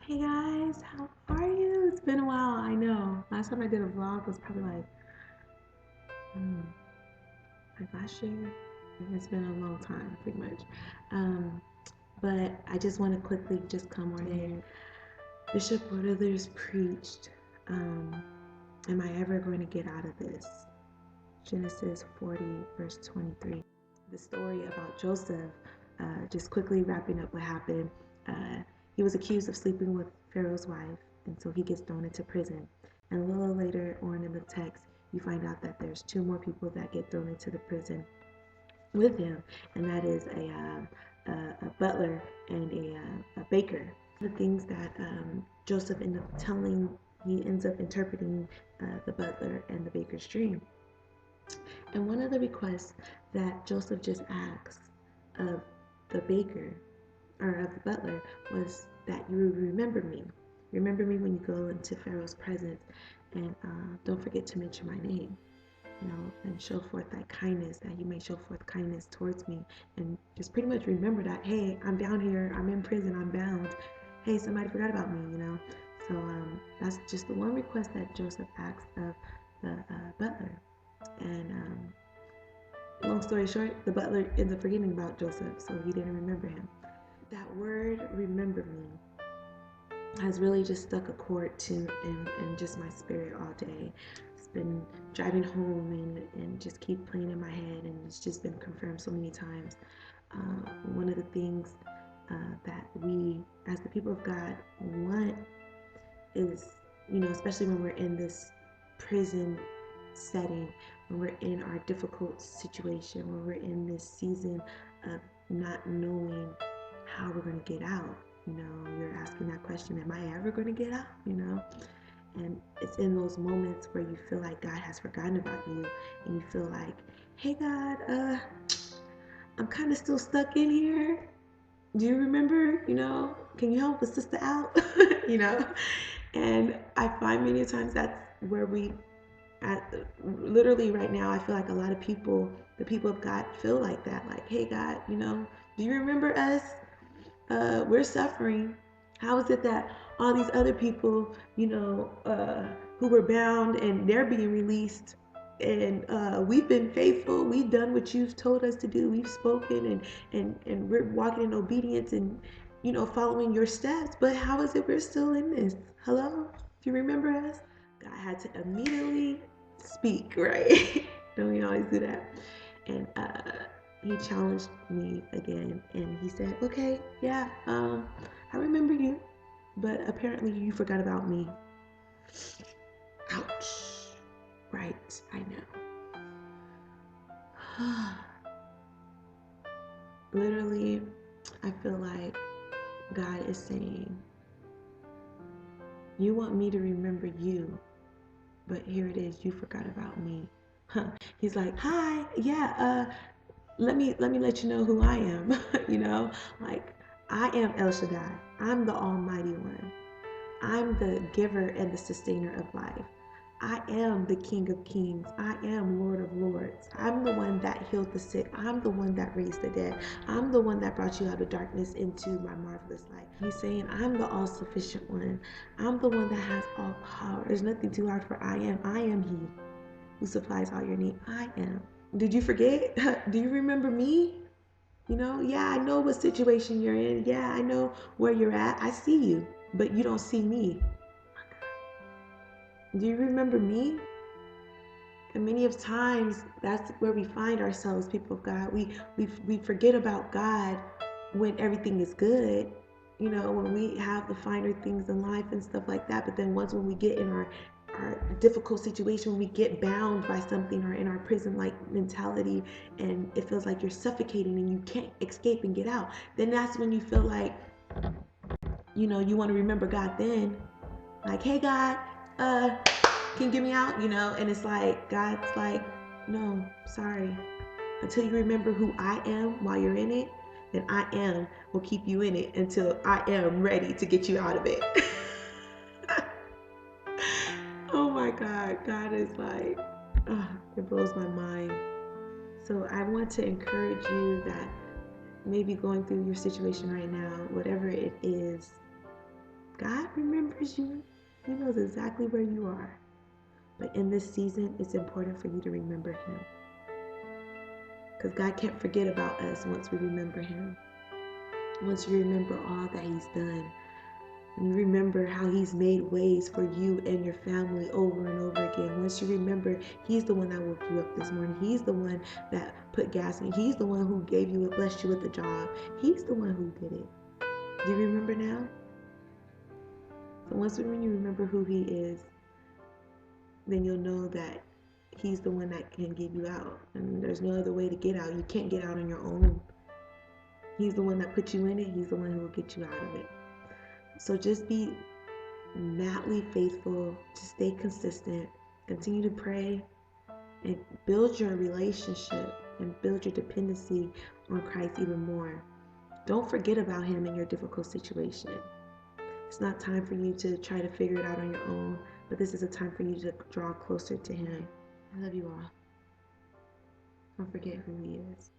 Hey guys, how are you? It's been a while, I know. Last time I did a vlog was probably hmm, like last year. It's been a long time, pretty much. Um, but I just want to quickly just come on here. Bishop Withers preached, um, am I ever going to get out of this? Genesis 40, verse 23. The story about Joseph, just quickly wrapping up what happened. Uh, he was accused of sleeping with Pharaoh's wife, and so he gets thrown into prison. And a little later on in the text, you find out that there's two more people that get thrown into the prison with him, and that is a butler and a baker. The things that Joseph ends up telling, he ends up interpreting the butler and the baker's dream. And one of the requests that Joseph just asked of the baker or of the butler was that you remember me. Remember me when you go into Pharaoh's presence, and don't forget to mention my name, and show forth that kindness, that you may show forth kindness towards me. And just pretty much remember that, hey, I'm down here, I'm in prison, I'm bound. Hey, somebody forgot about me. So that's just the one request that Joseph asked of the butler. And long story short, the butler ends up forgetting about Joseph, so he didn't remember him. That word, remember me, has really just stuck a chord to in just my spirit all day. It's been driving home and just keep playing in my head, and it's just been confirmed so many times. One of the things that we, as the people of God, want is, especially when we're in this prison setting, when we're in our difficult situation, when we're in this season of not knowing how we're going to get out. You're asking that question, am I ever going to get out? And it's in those moments where you feel like God has forgotten about you, and you feel like, hey God, I'm kind of still stuck in here. Do you remember? Can you help a sister out? you know and I find many times that's where we at literally right now. I feel like a lot of people, the people of God, feel like that, like, hey God, do you remember us? We're suffering. How is it that all these other people, who were bound and they're being released, and we've been faithful, we've done what you've told us to do, we've spoken, and we're walking in obedience and following your steps, but how is it we're still in this? Hello? Do you remember us? God had to immediately speak, right? Don't we always do that? And he challenged me again, and he said, okay, yeah, I remember you, but apparently you forgot about me. Ouch. Right, I know. Literally, I feel like God is saying, you want me to remember you, but here it is, you forgot about me. Huh. He's like, hi, yeah, let me let you know who I am. Like, I am El Shaddai. I'm the Almighty One. I'm the giver and the sustainer of life. I am the King of Kings. I am Lord of Lords. I'm the one that healed the sick. I'm the one that raised the dead. I'm the one that brought you out of darkness into my marvelous light. He's saying, I'm the all-sufficient one. I'm the one that has all power. There's nothing too hard for I am. I am He who supplies all your need. I am. Did you forget? Do you remember me? Yeah, I know what situation you're in. Yeah, I know where you're at. I see you, but you don't see me. Do you remember me? And many of times, that's where we find ourselves, people of God. We forget about God when everything is good, when we have the finer things in life and stuff like that. But then once when we get in our difficult situation, when we get bound by something or in our prison-like mentality, and it feels like you're suffocating and you can't escape and get out, then that's when you feel like, you want to remember God then. Like, hey God, can you get me out? And it's like, God's like, no, sorry. Until you remember who I am while you're in it, then I am will keep you in it until I am ready to get you out of it. Oh my God. God is like, it blows my mind. So I want to encourage you that maybe going through your situation right now, whatever it is, God remembers you. He knows exactly where you are. But in this season, it's important for you to remember Him. Because God can't forget about us once we remember Him. Once you remember all that He's done. And you remember how He's made ways for you and your family over and over again. Once you remember He's the one that woke you up this morning. He's the one that put gas in. He's the one who gave you, blessed you with a job. He's the one who did it. Do you remember now? So once when you remember who He is, then you'll know that He's the one that can get you out. And there's no other way to get out. You can't get out on your own. He's the one that put you in it. He's the one who will get you out of it. So just be madly faithful, to stay consistent, continue to pray, and build your relationship and build your dependency on Christ even more. Don't forget about Him in your difficult situation. It's not time for you to try to figure it out on your own, but this is a time for you to draw closer to Him. I love you all. Don't forget who He is.